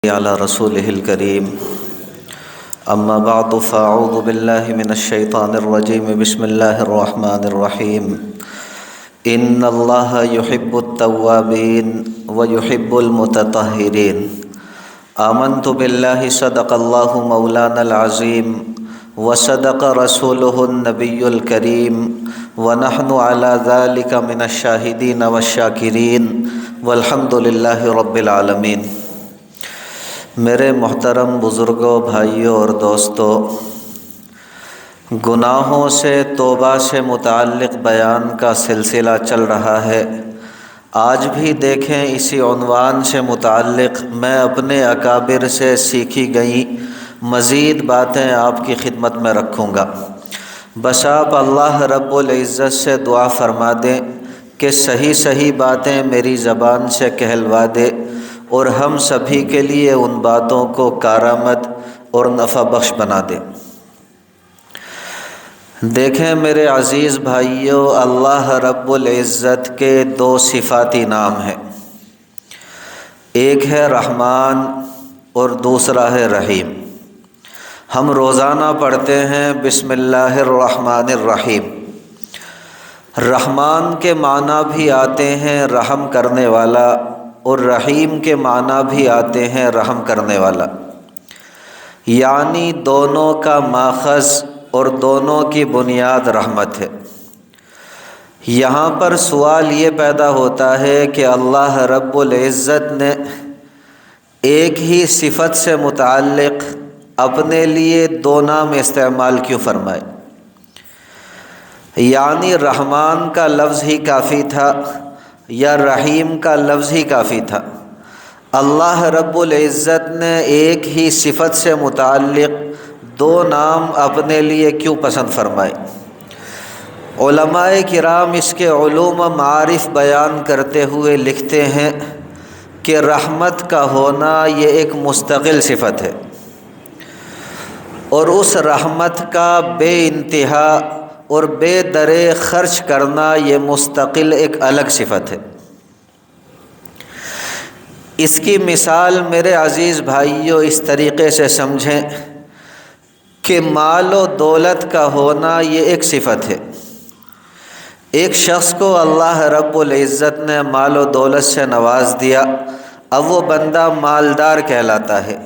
على رسوله الكريم أما بعد فأعوذ بالله من الشيطان الرجيم بسم الله الرحمن الرحيم إن الله يحب التوابين ويحب المتطهرين آمنت بالله صدق الله مولانا العظيم وصدق رسوله النبي الكريم ونحن على ذلك من الشاهدين والشاكرين والحمد لله رب العالمين۔ میرے محترم بزرگوں، بھائیوں اور دوستوں، گناہوں سے توبہ سے متعلق بیان کا سلسلہ چل رہا ہے۔ آج بھی دیکھیں اسی عنوان سے متعلق میں اپنے اکابر سے سیکھی گئی مزید باتیں آپ کی خدمت میں رکھوں گا۔ بس آپ اللہ رب العزت سے دعا فرما دیں کہ صحیح باتیں میری زبان سے کہلوا دے اور ہم سبھی کے لیے ان باتوں کو کارآمد اور نفع بخش بنا دے۔ دیکھیں میرے عزیز بھائیوں، اللہ رب العزت کے دو صفاتی نام ہیں، ایک ہے رحمان اور دوسرا ہے رحیم۔ ہم روزانہ پڑھتے ہیں بسم اللہ الرحمن الرحیم۔ رحمان کے معنی بھی آتے ہیں رحم کرنے والا، اور رحیم کے معنی بھی آتے ہیں رحم کرنے والا، یعنی دونوں کا ماخذ اور دونوں کی بنیاد رحمت ہے۔ یہاں پر سوال یہ پیدا ہوتا ہے کہ اللہ رب العزت نے ایک ہی صفت سے متعلق اپنے لیے دو نام استعمال کیوں فرمائے؟ یعنی رحمان کا لفظ ہی کافی تھا یا رحیم کا لفظ ہی کافی تھا؟ اللہ رب العزت نے ایک ہی صفت سے متعلق دو نام اپنے لیے کیوں پسند فرمائے؟ علماء کرام اس کے علوم و معارف بیان کرتے ہوئے لکھتے ہیں کہ رحمت کا ہونا یہ ایک مستقل صفت ہے، اور اس رحمت کا بے انتہا اور بے درے خرچ کرنا یہ مستقل ایک الگ صفت ہے۔ اس کی مثال میرے عزیز بھائیوں اس طریقے سے سمجھیں کہ مال و دولت کا ہونا یہ ایک صفت ہے۔ ایک شخص کو اللہ رب العزت نے مال و دولت سے نواز دیا، اب وہ بندہ مالدار کہلاتا ہے،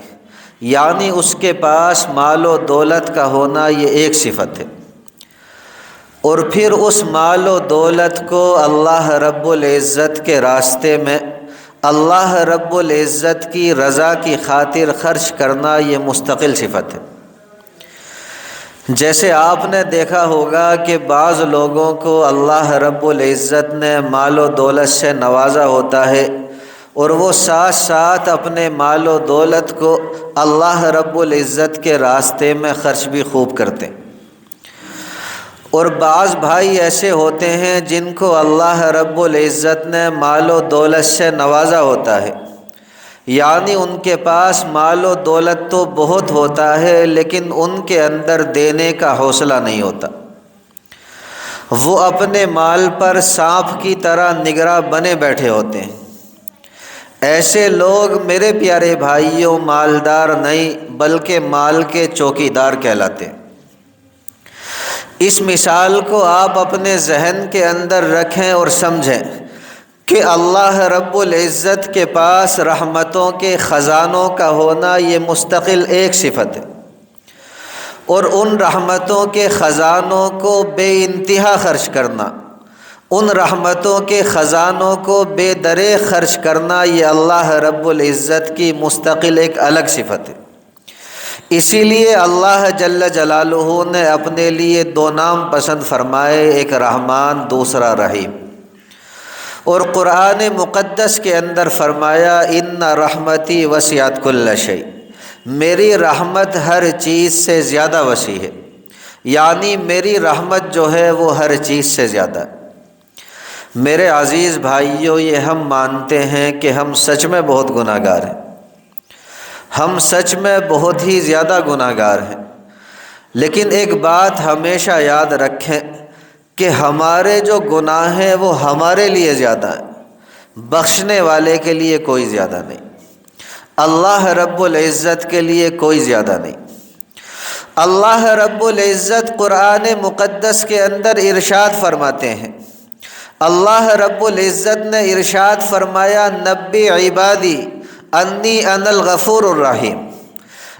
یعنی اس کے پاس مال و دولت کا ہونا یہ ایک صفت ہے۔ اور پھر اس مال و دولت کو اللہ رب العزت کے راستے میں اللہ رب العزت کی رضا کی خاطر خرچ کرنا یہ مستقل صفت ہے۔ جیسے آپ نے دیکھا ہوگا کہ بعض لوگوں کو اللہ رب العزت نے مال و دولت سے نوازا ہوتا ہے اور وہ ساتھ ساتھ اپنے مال و دولت کو اللہ رب العزت کے راستے میں خرچ بھی خوب کرتے ہیں۔ اور بعض بھائی ایسے ہوتے ہیں جن کو اللہ رب العزت نے مال و دولت سے نوازا ہوتا ہے، یعنی ان کے پاس مال و دولت تو بہت ہوتا ہے لیکن ان کے اندر دینے کا حوصلہ نہیں ہوتا۔ وہ اپنے مال پر سانپ کی طرح نگراں بنے بیٹھے ہوتے ہیں۔ ایسے لوگ میرے پیارے بھائیوں مالدار نہیں بلکہ مال کے چوکیدار کہلاتے ہیں۔ اس مثال کو آپ اپنے ذہن کے اندر رکھیں اور سمجھیں کہ اللہ رب العزت کے پاس رحمتوں کے خزانوں کا ہونا یہ مستقل ایک صفت ہے، اور ان رحمتوں کے خزانوں کو بے انتہا خرچ کرنا، ان رحمتوں کے خزانوں کو بے درے خرچ کرنا یہ اللہ رب العزت کی مستقل ایک الگ صفت ہے۔ اسی لیے اللہ جل جلالہ نے اپنے لیے دو نام پسند فرمائے، ایک رحمان دوسرا رحیم۔ اور قرآن مقدس کے اندر فرمایا ان رحمتی وسعت کل شیء، میری رحمت ہر چیز سے زیادہ وسیع ہے، یعنی میری رحمت جو ہے وہ ہر چیز سے زیادہ ہے۔ میرے عزیز بھائیوں، یہ ہم مانتے ہیں کہ ہم سچ میں بہت گناہ گار ہیں، ہم سچ میں بہت ہی زیادہ گناہ گار ہیں، لیکن ایک بات ہمیشہ یاد رکھیں کہ ہمارے جو گناہ ہیں وہ ہمارے لیے زیادہ ہیں، بخشنے والے کے لیے کوئی زیادہ نہیں۔ اللہ رب العزت کے لیے کوئی زیادہ نہیں۔ اللہ رب العزت قرآن مقدس کے اندر ارشاد فرماتے ہیں، اللہ رب العزت نے ارشاد فرمایا، نبی عبادی انی انا الغفور الرحیم۔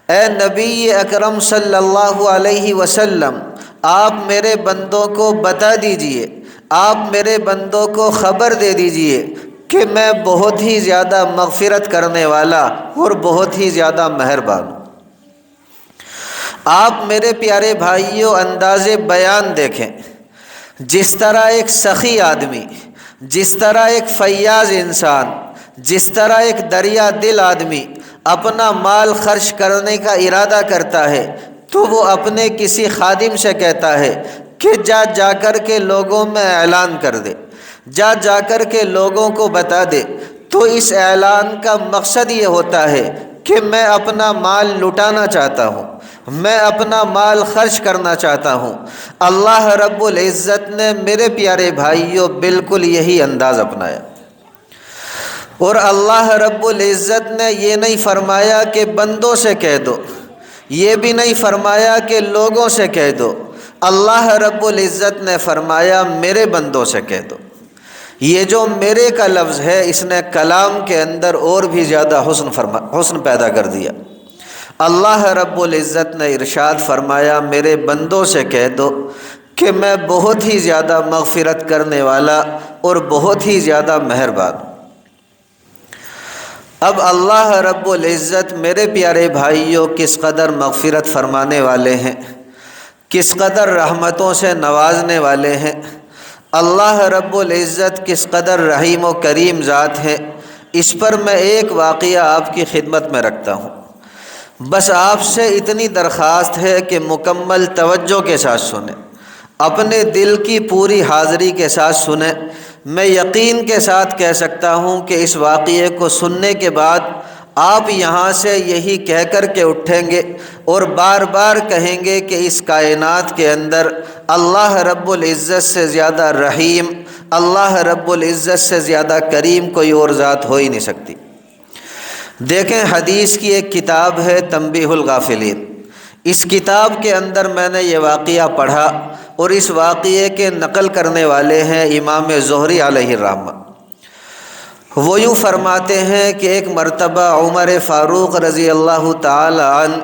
اے نبی اکرم صلی اللہ علیہ وسلم، آپ میرے بندوں کو بتا دیجئے، آپ میرے بندوں کو خبر دے دیجئے کہ میں بہت ہی زیادہ مغفرت کرنے والا اور بہت ہی زیادہ مہربان ہوں۔ آپ میرے پیارے بھائیوں انداز بیان دیکھیں، جس طرح ایک سخی آدمی، جس طرح ایک فیاض انسان، جس طرح ایک دریا دل آدمی اپنا مال خرچ کرنے کا ارادہ کرتا ہے تو وہ اپنے کسی خادم سے کہتا ہے کہ جا کر کے لوگوں میں اعلان کر دے، جا کر کے لوگوں کو بتا دے۔ تو اس اعلان کا مقصد یہ ہوتا ہے کہ میں اپنا مال لٹانا چاہتا ہوں، میں اپنا مال خرچ کرنا چاہتا ہوں۔ اللہ رب العزت نے میرے پیارے بھائیوں بالکل یہی انداز اپنایا، اور اللہ رب العزت نے یہ نہیں فرمایا کہ بندوں سے کہہ دو، یہ بھی نہیں فرمایا کہ لوگوں سے کہہ دو، اللہ رب العزت نے فرمایا میرے بندوں سے کہہ دو۔ یہ جو میرے کا لفظ ہے، اس نے کلام کے اندر اور بھی زیادہ حسن پیدا کر دیا۔ اللہ رب العزت نے ارشاد فرمایا میرے بندوں سے کہہ دو کہ میں بہت ہی زیادہ مغفرت کرنے والا اور بہت ہی زیادہ مہربان ہوں۔ اب اللہ رب العزت میرے پیارے بھائیوں کس قدر مغفرت فرمانے والے ہیں، کس قدر رحمتوں سے نوازنے والے ہیں، اللہ رب العزت کس قدر رحیم و کریم ذات ہے، اس پر میں ایک واقعہ آپ کی خدمت میں رکھتا ہوں۔ بس آپ سے اتنی درخواست ہے کہ مکمل توجہ کے ساتھ سنیں، اپنے دل کی پوری حاضری کے ساتھ سنیں۔ میں یقین کے ساتھ کہہ سکتا ہوں کہ اس واقعے کو سننے کے بعد آپ یہاں سے یہی کہہ کر کے اٹھیں گے اور بار بار کہیں گے کہ اس کائنات کے اندر اللہ رب العزت سے زیادہ رحیم، اللہ رب العزت سے زیادہ کریم کوئی اور ذات ہو ہی نہیں سکتی۔ دیکھیں، حدیث کی ایک کتاب ہے تنبیہ الغافلین، اس کتاب کے اندر میں نے یہ واقعہ پڑھا، اور اس واقعے کے نقل کرنے والے ہیں امام زہری علیہ الرحمہ۔ وہ یوں فرماتے ہیں کہ ایک مرتبہ عمر فاروق رضی اللہ تعالی عنہ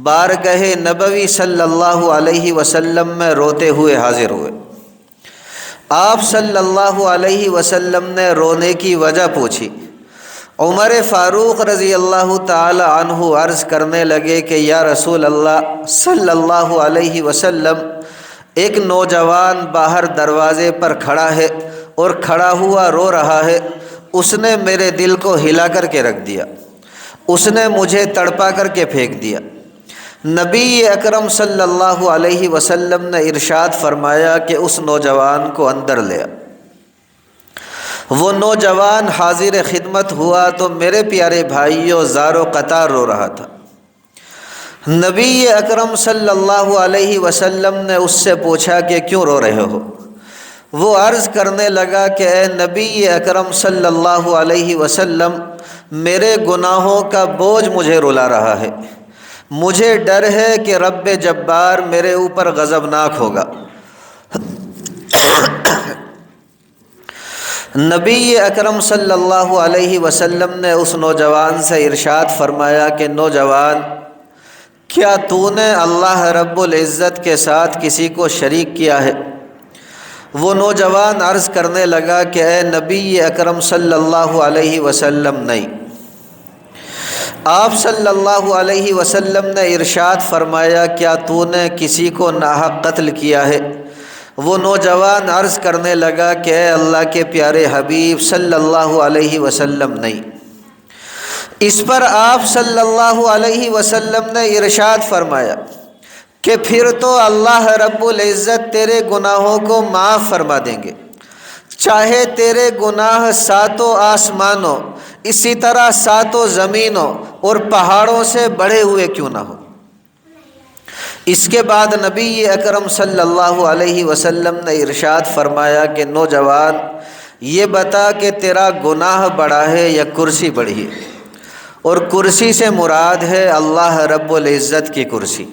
بارگاہ نبوی صلی اللہ علیہ وسلم میں روتے ہوئے حاضر ہوئے۔ آپ صلی اللہ علیہ وسلم نے رونے کی وجہ پوچھی۔ عمر فاروق رضی اللہ تعالی عنہ عرض کرنے لگے کہ یا رسول اللہ صلی اللہ علیہ وسلم، ایک نوجوان باہر دروازے پر کھڑا ہے اور کھڑا ہوا رو رہا ہے، اس نے میرے دل کو ہلا کر کے رکھ دیا، اس نے مجھے تڑپا کر کے پھینک دیا۔ نبی اکرم صلی اللہ علیہ وسلم نے ارشاد فرمایا کہ اس نوجوان کو اندر لیا۔ وہ نوجوان حاضر خدمت ہوا تو میرے پیارے بھائیوں زار و قطار رو رہا تھا۔ نبی اکرم صلی اللہ علیہ وسلم نے اس سے پوچھا کہ کیوں رو رہے ہو؟ وہ عرض کرنے لگا کہ اے نبی اکرم صلی اللہ علیہ وسلم، میرے گناہوں کا بوجھ مجھے رلا رہا ہے، مجھے ڈر ہے کہ رب جبار میرے اوپر غضبناک ہوگا۔ نبی اکرم صلی اللہ علیہ وسلم نے اس نوجوان سے ارشاد فرمایا کہ نوجوان، کیا تو نے اللہ رب العزت کے ساتھ کسی کو شریک کیا ہے؟ وہ نوجوان عرض کرنے لگا کہ اے نبی اکرم صلی اللہ علیہ وسلم، نہیں۔ آپ صلی اللہ علیہ وسلم نے ارشاد فرمایا کیا تو نے کسی کو ناحق قتل کیا ہے؟ وہ نوجوان عرض کرنے لگا کہ اے اللہ کے پیارے حبیب صلی اللہ علیہ وسلم، نہیں۔ اس پر آپ صلی اللہ علیہ وسلم نے ارشاد فرمایا کہ پھر تو اللہ رب العزت تیرے گناہوں کو معاف فرما دیں گے، چاہے تیرے گناہ ساتوں آسمانوں، اسی طرح ساتوں زمینوں اور پہاڑوں سے بڑھے ہوئے کیوں نہ ہو۔ اس کے بعد نبی اکرم صلی اللہ علیہ وسلم نے ارشاد فرمایا کہ نوجوان، یہ بتا کہ تیرا گناہ بڑا ہے یا کرسی بڑھی ہے؟ اور کرسی سے مراد ہے اللہ رب العزت کی کرسی،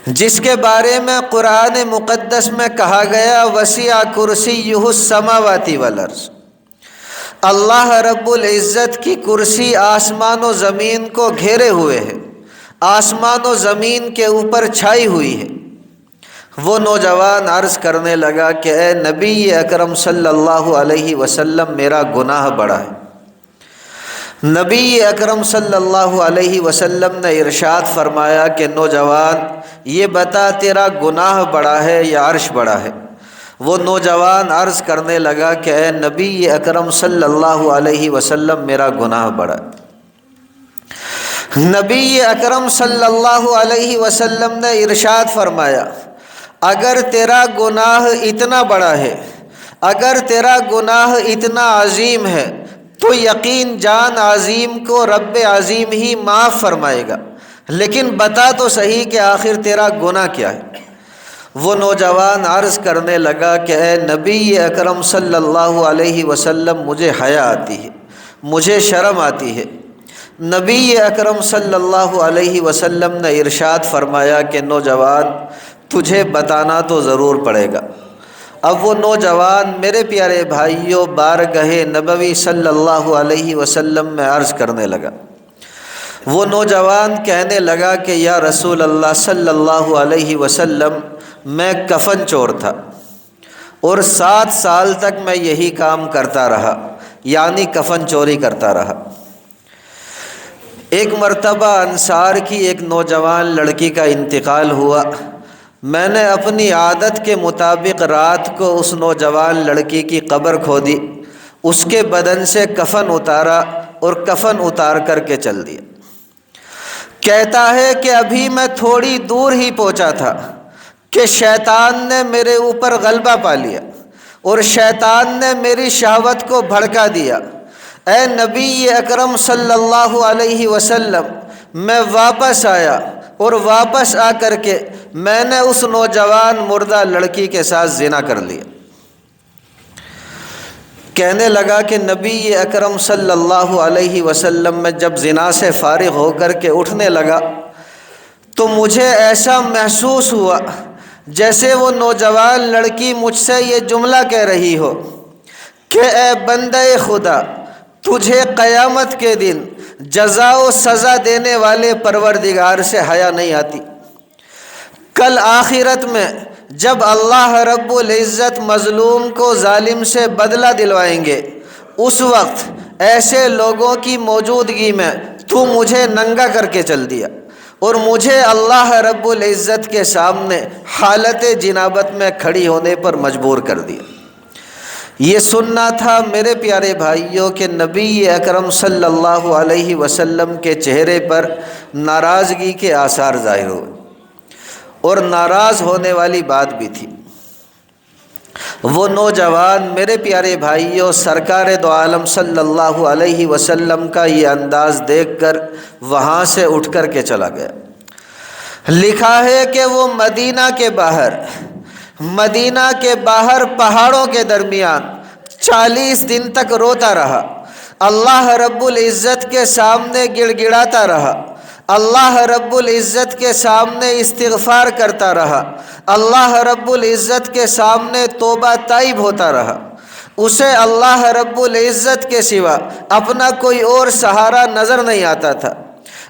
جس کے بارے میں قرآن مقدس میں کہا گیا وسع کرسیہ السماوات والارض۔ اللہ رب العزت کی کرسی آسمان و زمین کو گھیرے ہوئے ہے، آسمان و زمین کے اوپر چھائی ہوئی ہے۔ وہ نوجوان عرض کرنے لگا کہ اے نبی اکرم صلی اللہ علیہ وسلم، میرا گناہ بڑا ہے۔ نبی اکرم صلی اللہ علیہ وسلم نے ارشاد فرمایا کہ نوجوان، یہ بتا تیرا گناہ بڑا ہے یا عرش بڑا ہے؟ وہ نوجوان عرض کرنے لگا کہ اے نبی اکرم صلی اللہ علیہ وسلم، میرا گناہ بڑا ہے۔ نبی اکرم صلی اللہ علیہ وسلم نے ارشاد فرمایا اگر تیرا گناہ اتنا بڑا ہے، اگر تیرا گناہ اتنا عظیم ہے تو یقین جان عظیم کو رب عظیم ہی معاف فرمائے گا، لیکن بتا تو صحیح کہ آخر تیرا گناہ کیا ہے؟ وہ نوجوان عرض کرنے لگا کہ اے نبی اکرم صلی اللہ علیہ وسلم، مجھے حیا آتی ہے، مجھے شرم آتی ہے۔ نبی اکرم صلی اللہ علیہ وسلم نے ارشاد فرمایا کہ نوجوان، تجھے بتانا تو ضرور پڑے گا۔ اب وہ نوجوان میرے پیارے بھائیوں بارگاہ نبوی صلی اللہ علیہ وسلم میں عرض کرنے لگا۔ وہ نوجوان کہنے لگا کہ یا رسول اللہ صلی اللہ علیہ وسلم، میں کفن چور تھا اور 7 سال تک میں یہی کام کرتا رہا، یعنی کفن چوری کرتا رہا۔ ایک مرتبہ انصار کی ایک نوجوان لڑکی کا انتقال ہوا۔ میں نے اپنی عادت کے مطابق رات کو اس نوجوان لڑکی کی قبر کھودی، اس کے بدن سے کفن اتارا اور کفن اتار کر کے چل دیا۔ کہتا ہے کہ ابھی میں تھوڑی دور ہی پہنچا تھا کہ شیطان نے میرے اوپر غلبہ پا لیا اور شیطان نے میری شہوت کو بھڑکا دیا۔ اے نبی اکرم صلی اللہ علیہ وسلم، میں واپس آیا اور واپس آ کر کے میں نے اس نوجوان مردہ لڑکی کے ساتھ زنا کر لیا۔ کہنے لگا کہ نبی اکرم صلی اللہ علیہ وسلم میں جب زنا سے فارغ ہو کر کے اٹھنے لگا تو مجھے ایسا محسوس ہوا جیسے وہ نوجوان لڑکی مجھ سے یہ جملہ کہہ رہی ہو کہ اے بندے خدا، تجھے قیامت کے دن جزا و سزا دینے والے پروردگار سے حیا نہیں آتی؟ کل آخرت میں جب اللہ رب العزت مظلوم کو ظالم سے بدلہ دلوائیں گے، اس وقت ایسے لوگوں کی موجودگی میں تو مجھے ننگا کر کے چل دیا اور مجھے اللہ رب العزت کے سامنے حالت جنابت میں کھڑی ہونے پر مجبور کر دیا۔ یہ سننا تھا میرے پیارے بھائیوں کہ نبی اکرم صلی اللہ علیہ وسلم کے چہرے پر ناراضگی کے آثار ظاہر ہوئے اور ناراض ہونے والی بات بھی تھی۔ وہ نوجوان میرے پیارے بھائیوں سرکار دو عالم صلی اللہ علیہ وسلم کا یہ انداز دیکھ کر وہاں سے اٹھ کر کے چلا گیا۔ لکھا ہے کہ وہ مدینہ کے باہر پہاڑوں کے درمیان 40 دن تک روتا رہا، اللہ رب العزت کے سامنے گڑ گڑاتا رہا، اللہ رب العزت کے سامنے استغفار کرتا رہا، اللہ رب العزت کے سامنے توبہ تائب ہوتا رہا۔ اسے اللہ رب العزت کے سوا اپنا کوئی اور سہارا نظر نہیں آتا تھا۔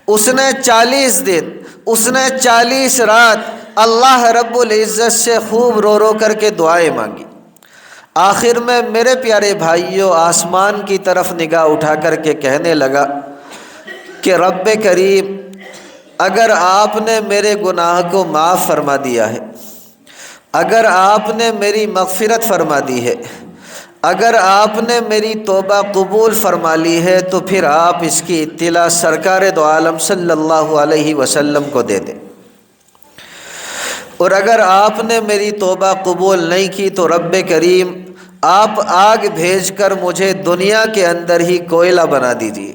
اس نے 40 دن، اس نے 40 رات اللہ رب العزت سے خوب رو رو کر کے دعائیں مانگی۔ آخر میں میرے پیارے بھائیوں آسمان کی طرف نگاہ اٹھا کر کے کہنے لگا کہ رب کریم، اگر آپ نے میرے گناہ کو معاف فرما دیا ہے، اگر آپ نے میری مغفرت فرما دی ہے، اگر آپ نے میری توبہ قبول فرما لی ہے تو پھر آپ اس کی اطلاع سرکار دو عالم صلی اللہ علیہ وسلم کو دے دیں، اور اگر آپ نے میری توبہ قبول نہیں کی تو رب کریم آپ آگ بھیج کر مجھے دنیا کے اندر ہی کوئلہ بنا دیجیے،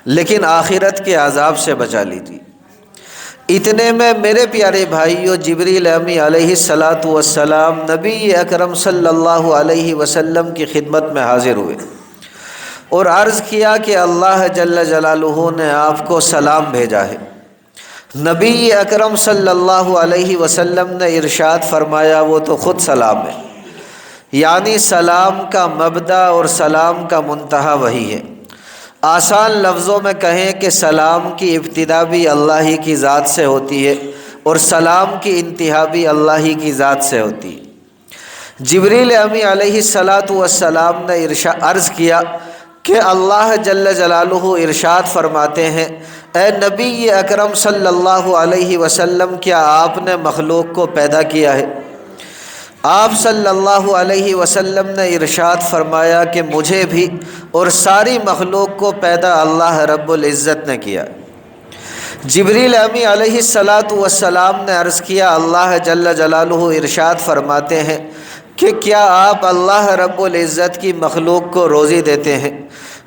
لیکن آخرت کے عذاب سے بچا لیجیے۔ اتنے میں میرے پیارے بھائیوں جبریل امی علیہ الصلاۃ والسلام نبی اکرم صلی اللہ علیہ وسلم کی خدمت میں حاضر ہوئے اور عرض کیا کہ اللہ جل جلالہ نے آپ کو سلام بھیجا ہے۔ نبی اکرم صلی اللہ علیہ وسلم نے ارشاد فرمایا وہ تو خود سلام ہے، یعنی سلام کا مبدا اور سلام کا منتہا وہی ہے۔ آسان لفظوں میں کہیں کہ سلام کی ابتدا بھی اللہ ہی کی ذات سے ہوتی ہے اور سلام کی انتہا بھی اللہ ہی کی ذات سے ہوتی ہے۔ جبریل امی علیہ السلام نے عرض کیا کہ اللہ جل جلالہ ارشاد فرماتے ہیں، اے نبی اکرم صلی اللہ علیہ وسلم، کیا آپ نے مخلوق کو پیدا کیا ہے؟ آپ صلی اللہ علیہ وسلم نے ارشاد فرمایا کہ مجھے بھی اور ساری مخلوق کو پیدا اللہ رب العزت نے کیا۔ جبریل امی علیہ السلام نے عرض کیا، اللہ جل جلالہ ارشاد فرماتے ہیں کہ کیا آپ اللہ رب العزت کی مخلوق کو روزی دیتے ہیں؟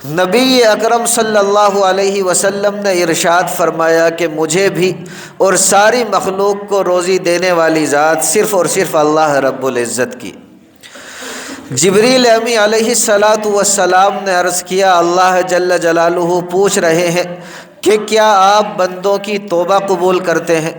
نبی اکرم صلی اللہ علیہ وسلم نے ارشاد فرمایا کہ مجھے بھی اور ساری مخلوق کو روزی دینے والی ذات صرف اور صرف اللہ رب العزت کی۔ جبریل امی علیہ السلام نے عرض کیا، اللہ جل جلالہ پوچھ رہے ہیں کہ کیا آپ بندوں کی توبہ قبول کرتے ہیں؟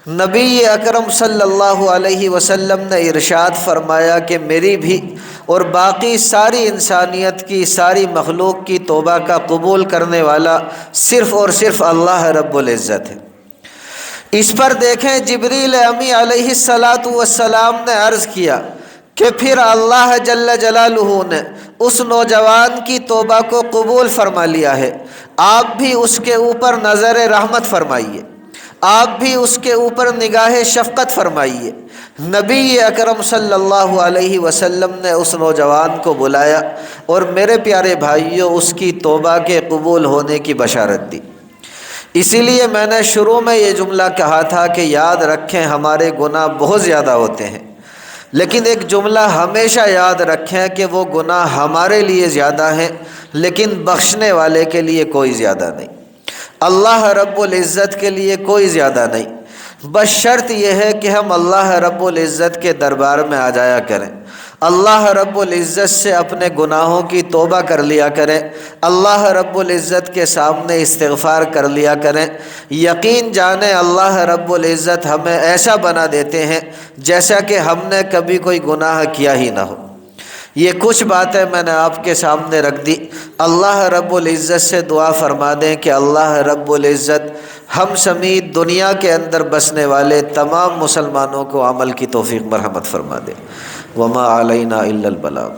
نبی اکرم صلی اللہ علیہ وسلم نے ارشاد فرمایا کہ میری بھی اور باقی ساری انسانیت کی، ساری مخلوق کی توبہ کا قبول کرنے والا صرف اور صرف اللہ رب العزت ہے۔ اس پر دیکھیں جبریل امی علیہ السلام نے عرض کیا کہ پھر اللہ جل جلالہ نے اس نوجوان کی توبہ کو قبول فرما لیا ہے، آپ بھی اس کے اوپر نظر رحمت فرمائیے، آپ بھی اس کے اوپر نگاہ شفقت فرمائیے۔ نبی اکرم صلی اللہ علیہ وسلم نے اس نوجوان کو بلایا اور میرے پیارے بھائیوں اس کی توبہ کے قبول ہونے کی بشارت دی۔ اسی لیے میں نے شروع میں یہ جملہ کہا تھا کہ یاد رکھیں ہمارے گناہ بہت زیادہ ہوتے ہیں، لیکن ایک جملہ ہمیشہ یاد رکھیں کہ وہ گناہ ہمارے لیے زیادہ ہیں لیکن بخشنے والے کے لیے کوئی زیادہ نہیں، اللہ رب العزت کے لیے کوئی زیادہ نہیں۔ بس شرط یہ ہے کہ ہم اللہ رب العزت کے دربار میں آ جایا کریں، اللہ رب العزت سے اپنے گناہوں کی توبہ کر لیا کریں، اللہ رب العزت کے سامنے استغفار کر لیا کریں۔ یقین جانیں اللہ رب العزت ہمیں ایسا بنا دیتے ہیں جیسا کہ ہم نے کبھی کوئی گناہ کیا ہی نہ ہو۔ یہ کچھ باتیں میں نے آپ کے سامنے رکھ دی، اللہ رب العزت سے دعا فرما دیں کہ اللہ رب العزت ہم سمیت دنیا کے اندر بسنے والے تمام مسلمانوں کو عمل کی توفیق مرحمت فرما دے۔ وما علینا الا البلاغ۔